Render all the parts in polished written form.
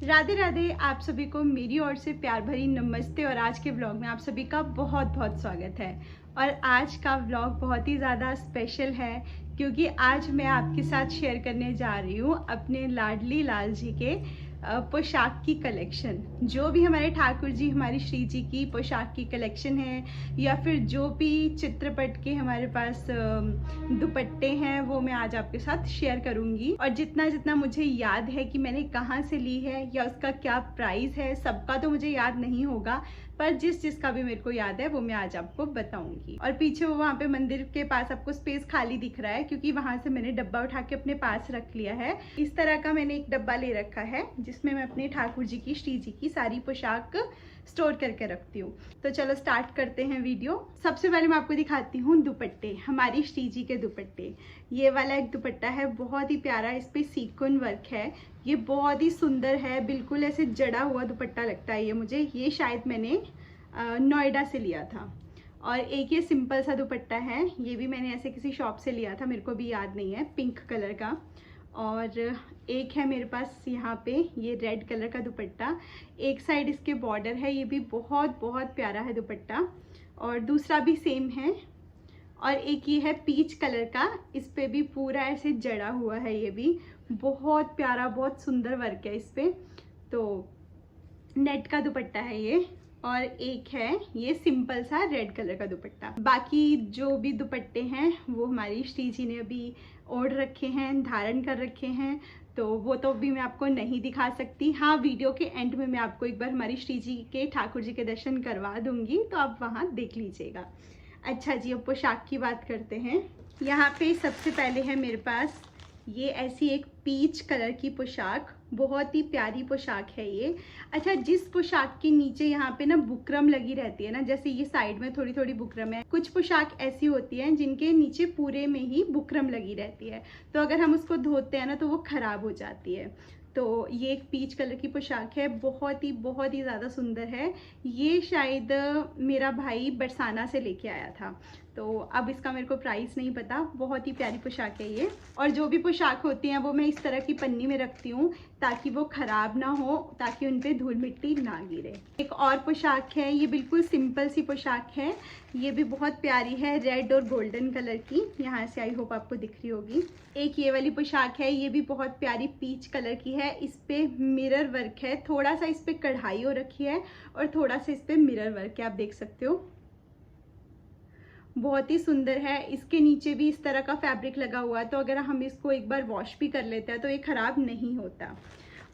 राधे राधे। आप सभी को मेरी ओर से प्यार भरी नमस्ते और आज के व्लॉग में आप सभी का बहुत बहुत स्वागत है। और आज का व्लॉग बहुत ही ज़्यादा स्पेशल है क्योंकि आज मैं आपके साथ शेयर करने जा रही हूँ अपने लाडली लाल जी के पोशाक की कलेक्शन। जो भी हमारे ठाकुर जी हमारी श्री जी की पोशाक की कलेक्शन है या फिर जो भी चित्रपट के हमारे पास दुपट्टे हैं वो मैं आज आपके साथ शेयर करूंगी। और जितना जितना मुझे याद है कि मैंने कहाँ से ली है या उसका क्या प्राइस है, सबका तो मुझे याद नहीं होगा, पर जिसका भी मेरे को याद है वो मैं आज आपको बताऊंगी। और पीछे वो वहाँ पे मंदिर के पास आपको स्पेस खाली दिख रहा है क्योंकि वहां से मैंने डब्बा उठा के अपने पास रख लिया है। इस तरह का मैंने एक डब्बा ले रखा है जिसमें मैं अपने ठाकुर जी की श्री जी की सारी पोशाक स्टोर करके रखती हूँ। तो चलो स्टार्ट करते हैं वीडियो। सबसे पहले मैं आपको दिखाती हूँ दुपट्टे, हमारी श्री जी के दुपट्टे। ये वाला एक दुपट्टा है, बहुत ही प्यारा, इस पे सीक्वेंस वर्क है। ये बहुत ही सुंदर है, बिल्कुल ऐसे जड़ा हुआ दुपट्टा लगता है ये मुझे। ये शायद मैंने नोएडा से लिया था। और एक ये सिंपल सा दुपट्टा है, ये भी मैंने ऐसे किसी शॉप से लिया था, मेरे को भी याद नहीं है, पिंक कलर का। और एक है मेरे पास यहाँ पे ये रेड कलर का दुपट्टा, एक साइड इसके बॉर्डर है, ये भी बहुत बहुत प्यारा है दुपट्टा। और दूसरा भी सेम है। और एक ये है पीच कलर का, इस पे भी पूरा ऐसे जड़ा हुआ है, ये भी बहुत प्यारा, बहुत सुंदर वर्क है इस पे। तो नेट का दुपट्टा है ये। और एक है ये सिंपल सा रेड कलर का दुपट्टा। बाकी जो भी दुपट्टे हैं वो हमारी श्री जी ने अभी ओढ़ रखे हैं, धारण कर रखे हैं, तो वो तो भी मैं आपको नहीं दिखा सकती। हाँ, वीडियो के एंड में मैं आपको एक बार हमारी श्री जी के ठाकुर जी के दर्शन करवा दूंगी, तो आप वहाँ देख लीजिएगा। अच्छा जी, अब पोशाक की बात करते हैं। यहाँ पे सबसे पहले है मेरे पास ये ऐसी एक पीच कलर की पोशाक, बहुत ही प्यारी पोशाक है ये। अच्छा, जिस पोशाक के नीचे यहाँ पे ना बुकरम लगी रहती है ना, जैसे ये साइड में थोड़ी थोड़ी बुकरम है, कुछ पोशाक ऐसी होती हैं जिनके नीचे पूरे में ही बुकरम लगी रहती है, तो अगर हम उसको धोते हैं ना तो वो खराब हो जाती है। तो ये एक पीच कलर की पोशाक है, बहुत ही ज़्यादा सुंदर है। ये शायद मेरा भाई बरसाना से लेके आया था, तो अब इसका मेरे को प्राइस नहीं पता। बहुत ही प्यारी पोशाक है ये। और जो भी पोशाक होती हैं वो मैं इस तरह की पन्नी में रखती हूँ ताकि वो खराब ना हो, ताकि उन पे धूल मिट्टी ना गिरे। एक और पोशाक है, ये बिल्कुल सिंपल सी पोशाक है, ये भी बहुत प्यारी है, रेड और गोल्डन कलर की, यहाँ से आई होप आपको दिख रही होगी। एक ये वाली पोशाक है, ये भी बहुत प्यारी पीच कलर की है, इस पे मिरर वर्क है, थोड़ा सा इस पे कढ़ाई हो रखी है और थोड़ा सा इस पे मिरर वर्क है, आप देख सकते हो, बहुत ही सुंदर है। इसके नीचे भी इस तरह का फैब्रिक लगा हुआ है, तो अगर हम इसको एक बार वॉश भी कर लेते हैं तो ये खराब नहीं होता।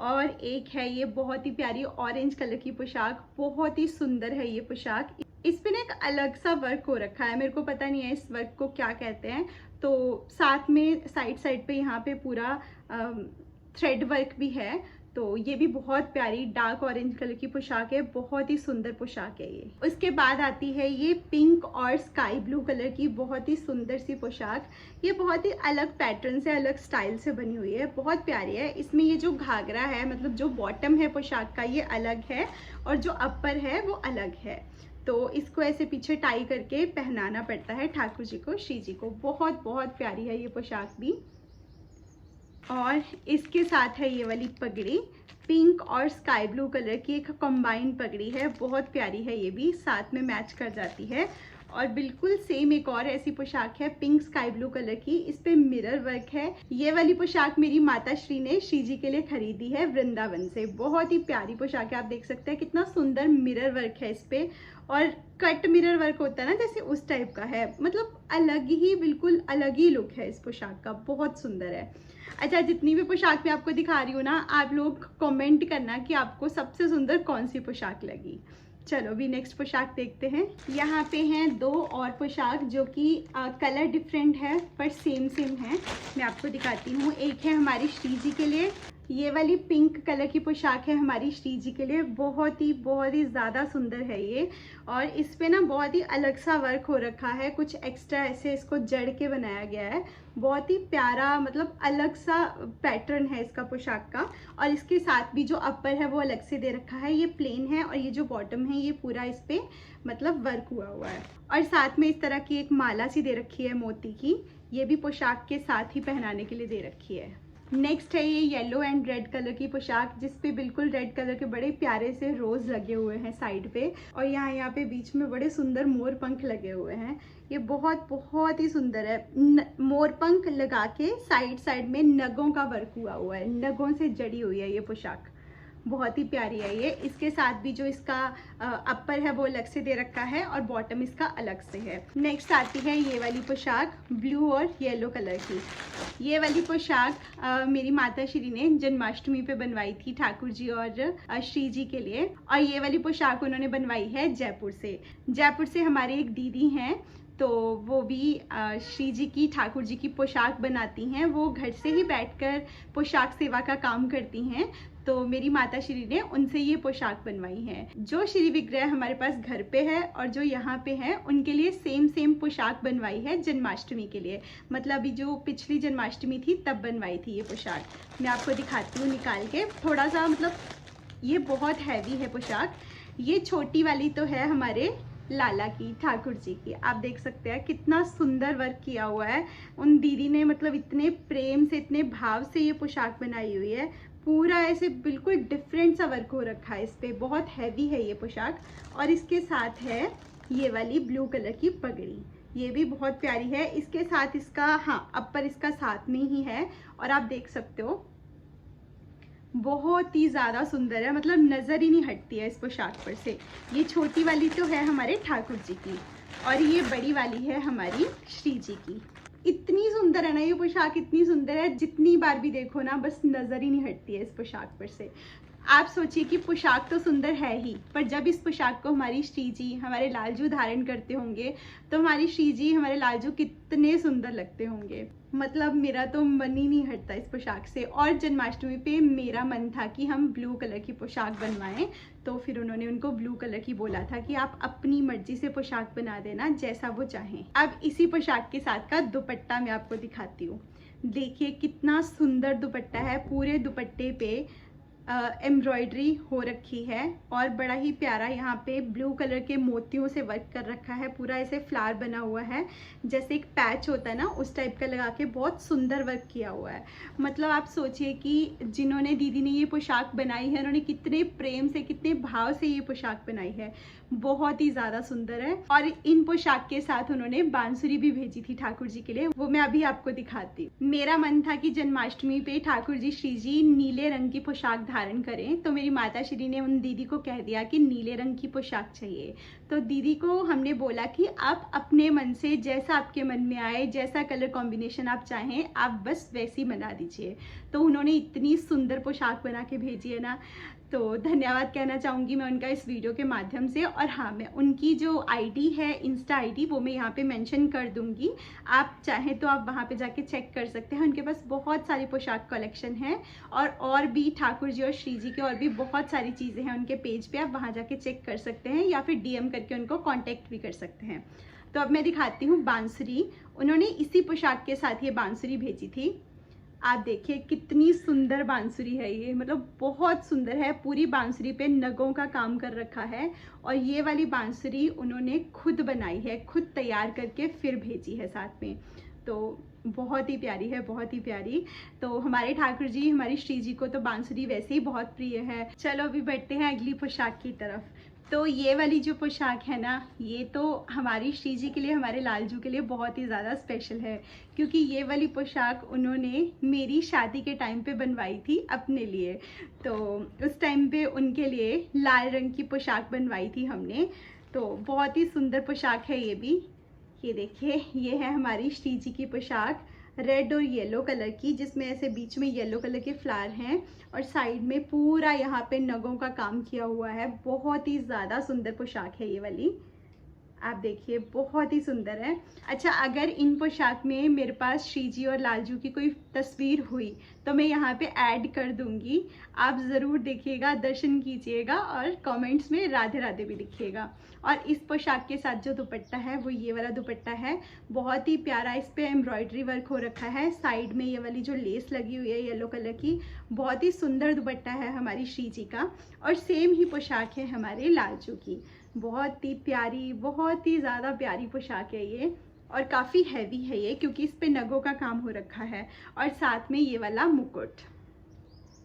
और एक है ये बहुत ही प्यारी ऑरेंज कलर की पोशाक, बहुत ही सुंदर है ये पोशाक। इस पे ना एक अलग सा वर्क हो रखा है, मेरे को पता नहीं है इस वर्क को क्या कहते हैं। तो साथ में साइड साइड पे यहाँ पे पूरा थ्रेड वर्क भी है। तो ये भी बहुत प्यारी डार्क ऑरेंज कलर की पोशाक है, बहुत ही सुंदर पोशाक है ये। उसके बाद आती है ये पिंक और स्काई ब्लू कलर की बहुत ही सुंदर सी पोशाक। ये बहुत ही अलग पैटर्न से, अलग स्टाइल से बनी हुई है, बहुत प्यारी है। इसमें ये जो घाघरा है, मतलब जो बॉटम है पोशाक का, ये अलग है और जो अपर है वो अलग है। तो इसको ऐसे पीछे टाई करके पहनाना पड़ता है ठाकुर जी को, श्री जी को। बहुत बहुत प्यारी है ये पोशाक भी। और इसके साथ है ये वाली पगड़ी, पिंक और स्काई ब्लू कलर की एक कंबाइंड पगड़ी है, बहुत प्यारी है, ये भी साथ में मैच कर जाती है। और बिल्कुल सेम एक और ऐसी पोशाक है पिंक स्काई ब्लू कलर की, इस पे मिरर वर्क है। ये वाली पोशाक मेरी माता श्री ने श्री जी के लिए खरीदी है वृंदावन से, बहुत ही प्यारी पोशाक है, आप देख सकते हैं कितना सुंदर मिरर वर्क है इस पे। और कट मिरर वर्क होता है ना जैसे, उस टाइप का है, मतलब अलग ही, बिल्कुल अलग ही लुक है इस पोशाक का, बहुत सुंदर है। अच्छा, जितनी भी पोशाक मैं आपको दिखा रही हूँ ना, आप लोग कमेंट करना कि आपको सबसे सुंदर कौन सी पोशाक लगी। चलो भी नेक्स्ट पोशाक देखते हैं। यहाँ पे हैं दो और पोशाक जो कि कलर डिफरेंट है पर सेम है, मैं आपको दिखाती हूँ। एक है हमारी श्री जी के लिए, ये वाली पिंक कलर की पोशाक है हमारी श्री जी के लिए, बहुत ही ज़्यादा सुंदर है ये। और इस पे ना बहुत ही अलग सा वर्क हो रखा है, कुछ एक्स्ट्रा ऐसे इसको जड़ के बनाया गया है, बहुत ही प्यारा, मतलब अलग सा पैटर्न है इसका पोशाक का। और इसके साथ भी जो अपर है वो अलग से दे रखा है, ये प्लेन है, और ये जो बॉटम है ये पूरा इस पे मतलब वर्क हुआ है। और साथ में इस तरह की एक माला सी दे रखी है मोती की, ये भी पोशाक के साथ ही पहनाने के लिए दे रखी है। नेक्स्ट है ये येलो एंड रेड कलर की पोशाक, जिस पे बिल्कुल रेड कलर के बड़े प्यारे से रोज लगे हुए हैं साइड पे, और यहाँ पे बीच में बड़े सुंदर मोर पंख लगे हुए हैं। ये बहुत बहुत ही सुंदर है। मोर पंख लगा के साइड में नगों का वर्क हुआ है, नगों से जड़ी हुई है ये पोशाक, बहुत ही प्यारी है ये। इसके साथ भी जो इसका अपर है वो अलग से दे रखा है और बॉटम इसका अलग से है। नेक्स्ट आती है ये वाली पोशाक, ब्लू और येलो कलर की। ये वाली पोशाक मेरी माता श्री ने जन्माष्टमी पे बनवाई थी ठाकुर जी और श्री जी के लिए, और ये वाली पोशाक उन्होंने बनवाई है जयपुर से। जयपुर से हमारे एक दीदी हैं, तो वो भी श्री जी की, ठाकुर जी की पोशाक बनाती हैं। वो घर से ही बैठकर पोशाक सेवा का काम करती हैं, तो मेरी माता श्री ने उनसे ये पोशाक बनवाई है। जो श्री विग्रह हमारे पास घर पे है और जो यहाँ पे है, उनके लिए सेम पोशाक बनवाई है जन्माष्टमी के लिए। मतलब अभी जो पिछली जन्माष्टमी थी तब बनवाई थी ये पोशाक। मैं आपको दिखाती हूँ निकाल के थोड़ा सा, मतलब ये बहुत हैवी है पोशाक। ये छोटी वाली तो है हमारे लाला की, ठाकुर जी की। आप देख सकते हैं कितना सुंदर वर्क किया हुआ है उन दीदी ने, मतलब इतने प्रेम से, इतने भाव से ये पोशाक बनाई हुई है। पूरा ऐसे बिल्कुल डिफरेंट सा वर्क हो रखा है इस पे, बहुत हैवी है ये पोशाक। और इसके साथ है ये वाली ब्लू कलर की पगड़ी, ये भी बहुत प्यारी है। इसके साथ इसका, हाँ, अपर इसका साथ में ही है, और आप देख सकते हो बहुत ही ज़्यादा सुंदर है, मतलब नज़र ही नहीं हटती है इस पोशाक पर से। ये छोटी वाली तो है हमारे ठाकुर जी की, और ये बड़ी वाली है हमारी श्री जी की। इतनी सुंदर है ना ये पोशाक, इतनी सुंदर है, जितनी बार भी देखो ना बस नज़र ही नहीं हटती है इस पोशाक पर से। आप सोचिए कि पोशाक तो सुंदर है ही, पर जब इस पोशाक को हमारी श्री जी, हमारे लालजू धारण करते होंगे, तो हमारी श्री जी, हमारे लालजू कितने सुंदर लगते होंगे। मतलब मेरा तो मन ही नहीं हटता इस पोशाक से। और जन्माष्टमी पे मेरा मन था कि हम ब्लू कलर की पोशाक बनवाएं, तो फिर उन्होंने उनको ब्लू कलर की बोला था कि आप अपनी मर्जी से पोशाक बना देना, जैसा वो चाहें। अब इसी पोशाक के साथ का दुपट्टा मैं आपको दिखाती हूँ। देखिए कितना सुंदर दुपट्टा है, पूरे दुपट्टे पे एम्ब्रॉयडरी हो रखी है, और बड़ा ही प्यारा यहाँ पे ब्लू कलर के मोतियों से वर्क कर रखा है। पूरा ऐसे फ्लावर बना हुआ है, जैसे एक पैच होता है ना, उस टाइप का लगा के बहुत सुंदर वर्क किया हुआ है। मतलब आप सोचिए कि जिन्होंने, दीदी ने ये पोशाक बनाई है, उन्होंने कितने प्रेम से, कितने भाव से ये पोशाक बनाई है, बहुत ही ज़्यादा सुंदर है। और इन पोशाक के साथ उन्होंने बांसुरी भी भेजी थी ठाकुर जी के लिए, वो मैं अभी आपको दिखाती हूँ। मेरा मन था कि जन्माष्टमी पे ठाकुर जी, श्री जी नीले रंग की पोशाक धारण करें, तो मेरी माता श्री ने उन दीदी को कह दिया कि नीले रंग की पोशाक चाहिए। तो दीदी को हमने बोला कि आप अपने मन से, जैसा आपके मन में आए, जैसा कलर कॉम्बिनेशन आप चाहें, आप बस वैसी बना दीजिए। तो उन्होंने इतनी सुंदर पोशाक बना के भेजी है ना, तो धन्यवाद कहना चाहूँगी मैं उनका इस वीडियो के माध्यम से। और हाँ, मैं उनकी जो आईडी है, इंस्टा आईडी, वो मैं यहाँ पे मेंशन कर दूँगी। आप चाहें तो आप वहाँ पे जाके चेक कर सकते हैं। उनके पास बहुत सारी पोशाक कलेक्शन है, और भी ठाकुर जी और श्री जी के और भी बहुत सारी चीज़ें हैं उनके पेज पे, आप वहाँ जाके चेक कर सकते हैं, या फिर DM करके उनको कॉन्टेक्ट भी कर सकते हैं। तो अब मैं दिखाती हूँ बांसुरी। उन्होंने इसी पोशाक के साथ ये बांसुरी भेजी थी। आप देखिए कितनी सुंदर बांसुरी है ये, मतलब बहुत सुंदर है। पूरी बांसुरी पे नगों का काम कर रखा है, और ये वाली बांसुरी उन्होंने खुद बनाई है, खुद तैयार करके फिर भेजी है साथ में। तो बहुत ही प्यारी है, बहुत ही प्यारी। तो हमारे ठाकुर जी, हमारी श्री जी को तो बांसुरी वैसे ही बहुत प्रिय है। चलो अभी बढ़ते हैं अगली पोशाक की तरफ। तो ये वाली जो पोशाक है ना, ये तो हमारी श्री जी के लिए, हमारे लालजू के लिए बहुत ही ज़्यादा स्पेशल है, क्योंकि ये वाली पोशाक उन्होंने मेरी शादी के टाइम पे बनवाई थी अपने लिए। तो उस टाइम पे उनके लिए लाल रंग की पोशाक बनवाई थी हमने। तो बहुत ही सुंदर पोशाक है ये भी। ये देखिए, ये है हमारी श्री जी की पोशाक, रेड और येलो कलर की, जिसमें ऐसे बीच में येलो कलर के फ्लावर हैं, और साइड में पूरा यहाँ पे नगों का काम किया हुआ है। बहुत ही ज़्यादा सुंदर पोशाक है ये वाली, आप देखिए बहुत ही सुंदर है। अच्छा, अगर इन पोशाक में मेरे पास श्री जी और लालजू की कोई तस्वीर हुई तो मैं यहाँ पे ऐड कर दूंगी, आप ज़रूर देखिएगा, दर्शन कीजिएगा, और कमेंट्स में राधे राधे भी लिखिएगा। और इस पोशाक के साथ जो दुपट्टा है वो ये वाला दुपट्टा है, बहुत ही प्यारा। इस पे एम्ब्रॉयडरी वर्क हो रखा है, साइड में ये वाली जो लेस लगी हुई है येलो कलर की, बहुत ही सुंदर दुपट्टा है हमारी श्री जी का। और सेम ही पोशाक है हमारे लालजू की, बहुत ही प्यारी, बहुत ही ज़्यादा प्यारी पोशाक है ये। और काफ़ी हैवी है ये क्योंकि इस पे नगों का काम हो रखा है। और साथ में ये वाला मुकुट,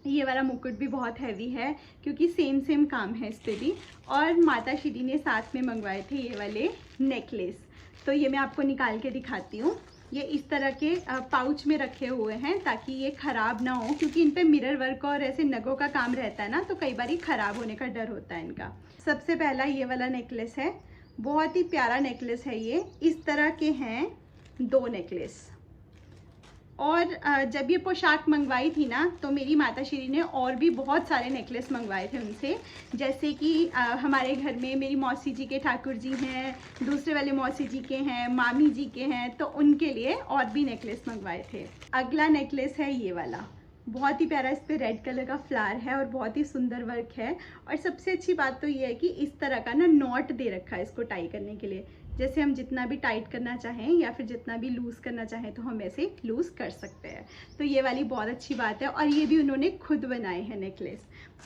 ये वाला मुकुट भी बहुत हैवी है क्योंकि सेम काम है इस पे भी। और माता श्री ने साथ में मंगवाए थे ये वाले नेकलेस, तो ये मैं आपको निकाल के दिखाती हूँ। ये इस तरह के पाउच में रखे हुए हैं ताकि ये ख़राब ना हो, क्योंकि इन पे मिरर वर्क और ऐसे नगों का काम रहता है ना, तो कई बार ख़राब होने का डर होता है इनका। सबसे पहला ये वाला नेकलेस है, बहुत ही प्यारा नेकलेस है ये। इस तरह के हैं 2 नेकलेस। और जब ये पोशाक मंगवाई थी ना, तो मेरी माताश्री ने और भी बहुत सारे नेकलेस मंगवाए थे उनसे। जैसे कि हमारे घर में मेरी मौसी जी के ठाकुर जी हैं, दूसरे वाले मौसी जी के हैं, मामी जी के हैं, तो उनके लिए और भी नेकलेस मंगवाए थे। अगला नेकलेस है ये वाला, बहुत ही प्यारा, इस पे रेड कलर का फ्लावर है और बहुत ही सुंदर वर्क है। और सबसे अच्छी बात तो ये है कि इस तरह का ना नॉट दे रखा है इसको टाई करने के लिए। जैसे हम जितना भी टाइट करना चाहें या फिर जितना भी लूज़ करना चाहें तो हम ऐसे लूज़ कर सकते हैं। तो ये वाली बहुत अच्छी बात है। और ये भी उन्होंने खुद बनाए हैं नेकलेस,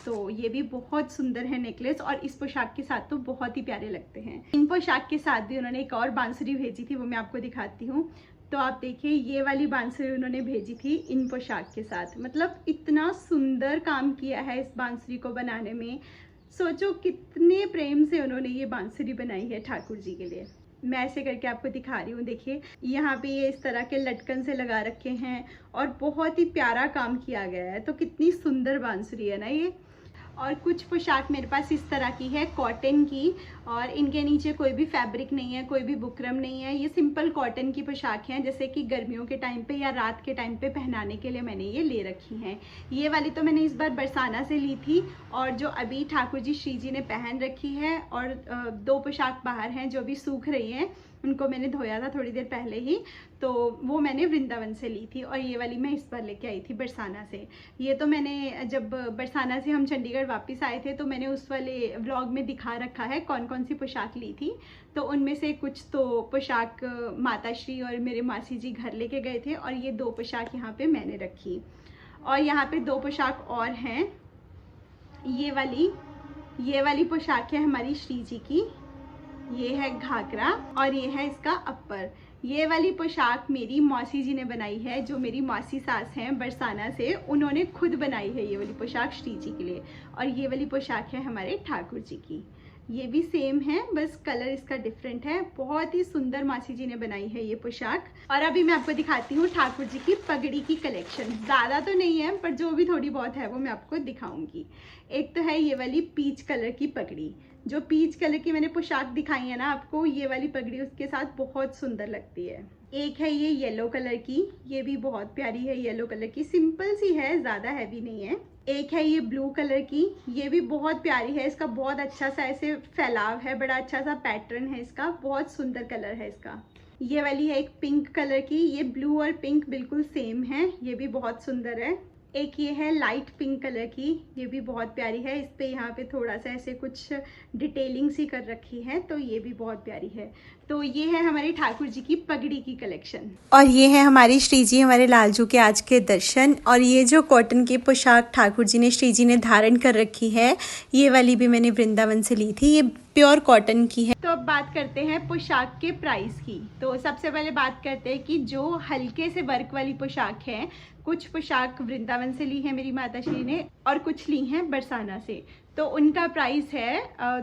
तो ये भी बहुत सुंदर है नेकलेस, और इस पोशाक के साथ तो बहुत ही प्यारे लगते हैं। इन पोशाक के साथ भी उन्होंने एक और बांसुरी भेजी थी, वो मैं आपको दिखाती हूँ। तो आप देखिए, ये वाली बांसुरी उन्होंने भेजी थी इन पोशाक के साथ। मतलब इतना सुंदर काम किया है इस बांसुरी को बनाने में। सोचो कितने प्रेम से उन्होंने ये बांसुरी बनाई है ठाकुर जी के लिए। मैं ऐसे करके आपको दिखा रही हूँ, देखिए यहाँ पे ये इस तरह के लटकन से लगा रखे हैं और बहुत ही प्यारा काम किया गया है। तो कितनी सुंदर बांसुरी है ना ये। और कुछ पोशाक मेरे पास इस तरह की है, कॉटन की, और इनके नीचे कोई भी फैब्रिक नहीं है, कोई भी बुकरम नहीं है। ये सिंपल कॉटन की पोशाक हैं, जैसे कि गर्मियों के टाइम पे या रात के टाइम पे पहनाने के लिए मैंने ये ले रखी हैं। ये वाली तो मैंने इस बार बरसाना से ली थी, और जो अभी ठाकुर जी श्री जी ने पहन रखी है, और 2 पोशाक बाहर हैं जो भी सूख रही हैं, उनको मैंने धोया था थोड़ी देर पहले ही, तो वो मैंने वृंदावन से ली थी। और ये वाली मैं इस बार लेके आई थी बरसाना से। ये तो मैंने जब बरसाना से हम चंडीगढ़ वापस आए थे तो मैंने उस वाले व्लॉग में दिखा रखा है कौन कौन सी पोशाक ली थी। तो उनमें से कुछ तो पोशाक माताश्री और मेरे मासी जी घर लेके गए थे, और ये 2 पोशाक यहाँ पे मैंने रखी। और यहाँ पे 2 पोशाक और हैं। ये वाली पोशाक है हमारी श्री जी की, ये है घाघरा और ये है इसका अपर। ये वाली पोशाक मेरी मौसी जी ने बनाई है, जो मेरी मौसी सास हैं बरसाना से, उन्होंने खुद बनाई है ये वाली पोशाक श्री जी के लिए। और ये वाली पोशाक है हमारे ठाकुर जी की, ये भी सेम है, बस कलर इसका डिफरेंट है। बहुत ही सुंदर मौसी जी ने बनाई है ये पोशाक। और अभी मैं आपको दिखाती हूँ ठाकुर जी की पगड़ी की कलेक्शन। ज़्यादा तो नहीं है, पर जो भी थोड़ी बहुत है वो मैं आपको दिखाऊंगी। एक तो है ये वाली पीच कलर की पगड़ी, जो पीच कलर की मैंने पोशाक दिखाई है ना आपको, ये वाली पगड़ी उसके साथ बहुत सुंदर लगती है। एक है ये येलो कलर की, ये भी बहुत प्यारी है, येलो कलर की, सिंपल सी है, ज़्यादा हैवी नहीं है। एक है ये ब्लू कलर की, ये भी बहुत प्यारी है, इसका बहुत अच्छा सा ऐसे फैलाव है, बड़ा अच्छा सा पैटर्न है इसका, बहुत सुंदर कलर है इसका। ये वाली है एक पिंक कलर की, ये ब्लू और पिंक बिल्कुल सेम है, ये भी बहुत सुंदर है। एक ये है लाइट पिंक कलर की, ये भी बहुत प्यारी है, इस पे यहाँ पे थोड़ा सा ऐसे कुछ डिटेलिंग सी कर रखी है, तो ये भी बहुत प्यारी है। तो ये है हमारे ठाकुर जी की पगड़ी की कलेक्शन। और ये है हमारी श्री जी, हमारे लालजू के आज के दर्शन। और ये जो कॉटन की पोशाक ठाकुर जी ने श्री जी ने धारण कर रखी है, ये वाली भी मैंने वृंदावन से ली थी, ये प्योर कॉटन की है। तो अब बात करते हैं पोशाक के प्राइस की। तो सबसे पहले बात करते हैं कि जो हल्के से वर्क वाली पोशाक है, कुछ पोशाक वृंदावन से ली है मेरी माताश्री ने और कुछ ली हैं बरसाना से, तो उनका प्राइस है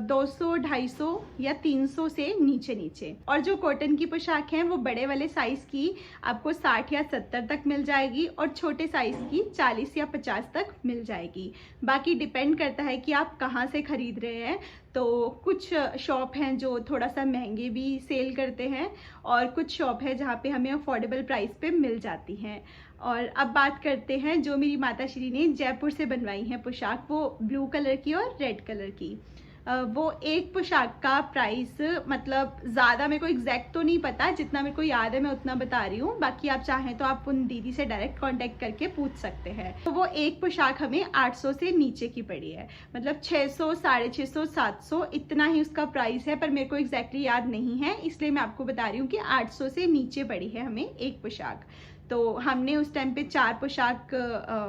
200, 250 या 300 से नीचे। और जो कॉटन की पोशाक है वो बड़े वाले साइज की आपको 60 या 70 तक मिल जाएगी, और छोटे साइज की 40 या 50 तक मिल जाएगी। बाकी डिपेंड करता है कि आप कहाँ से खरीद रहे हैं। तो कुछ शॉप हैं जो थोड़ा सा महंगे भी सेल करते हैं, और कुछ शॉप है जहाँ पे हमें अफोर्डेबल प्राइस पे मिल जाती हैं। और अब बात करते हैं जो मेरी माताश्री ने जयपुर से बनवाई है पोशाक, वो ब्लू कलर की और रेड कलर की। वो एक पोशाक का प्राइस, मतलब ज़्यादा मेरे को एग्जैक्ट तो नहीं पता, जितना मेरे को याद है मैं उतना बता रही हूँ। बाकी आप चाहें तो आप उन दीदी से डायरेक्ट कांटेक्ट करके पूछ सकते हैं। तो वो एक पोशाक हमें 800 से नीचे की पड़ी है, मतलब 600, 650, 700 इतना ही उसका प्राइस है, पर मेरे को एग्जैक्टली याद नहीं है, इसलिए मैं आपको बता रही हूँ कि 800 से नीचे पड़ी है हमें एक पोशाक। तो हमने उस टाइम पे 4 पोशाक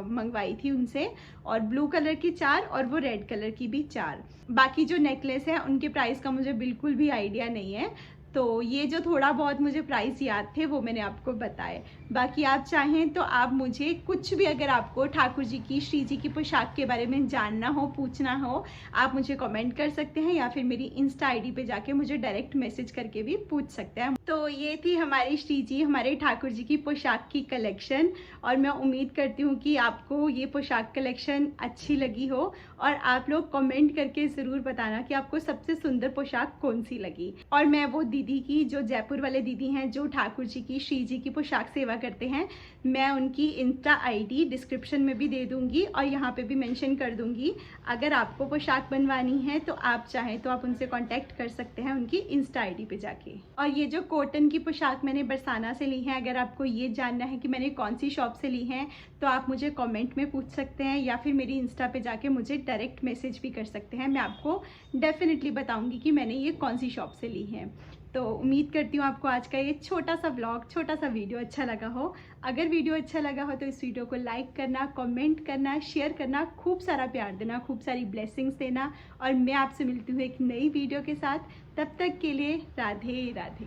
मंगवाई थी उनसे, और ब्लू कलर की 4 और वो रेड कलर की भी 4। बाकी जो नेकलेस है उनके प्राइस का मुझे बिल्कुल भी आइडिया नहीं है, तो ये जो थोड़ा बहुत मुझे प्राइस याद थे वो मैंने आपको बताए। बाकी आप चाहें तो आप मुझे कुछ भी, अगर आपको ठाकुर जी की, श्री जी की पोशाक के बारे में जानना हो, पूछना हो, आप मुझे कमेंट कर सकते हैं या फिर मेरी इंस्टा आईडी पे जाके मुझे डायरेक्ट मैसेज करके भी पूछ सकते हैं। तो ये थी हमारी श्री जी, हमारे ठाकुर जी की पोशाक की कलेक्शन, और मैं उम्मीद करती हूँ कि आपको ये पोशाक कलेक्शन अच्छी लगी हो, और आप लोग कमेंट करके ज़रूर बताना कि आपको सबसे सुंदर पोशाक कौन सी लगी। और मैं वो दीदी की, जो जयपुर वाले दीदी हैं, जो ठाकुर जी की, श्री जी की पोशाक सेवा करते हैं, मैं उनकी इंस्टा आईडी डिस्क्रिप्शन में भी दे दूंगी और यहाँ पे भी मेंशन कर दूंगी। अगर आपको पोशाक बनवानी है तो आप चाहें तो आप उनसे कांटेक्ट कर सकते हैं उनकी इंस्टा आईडी पे जाके। और ये जो कॉटन की पोशाक मैंने बरसाना से ली है, अगर आपको ये जानना है कि मैंने कौन सी शॉप से ली है, तो आप मुझे कमेंट में पूछ सकते हैं या फिर मेरी इंस्टा पे जाके मुझे डायरेक्ट मैसेज भी कर सकते हैं। मैं आपको डेफिनेटली बताऊंगी कि मैंने ये कौन सी शॉप से ली है। तो उम्मीद करती हूँ आपको आज का ये छोटा सा व्लॉग, छोटा सा वीडियो अच्छा लगा हो। अगर वीडियो अच्छा लगा हो तो इस वीडियो को लाइक करना, कमेंट करना, शेयर करना, खूब सारा प्यार देना, खूब सारी ब्लेसिंग्स देना। और मैं आपसे मिलती हूँ एक नई वीडियो के साथ। तब तक के लिए राधे राधे।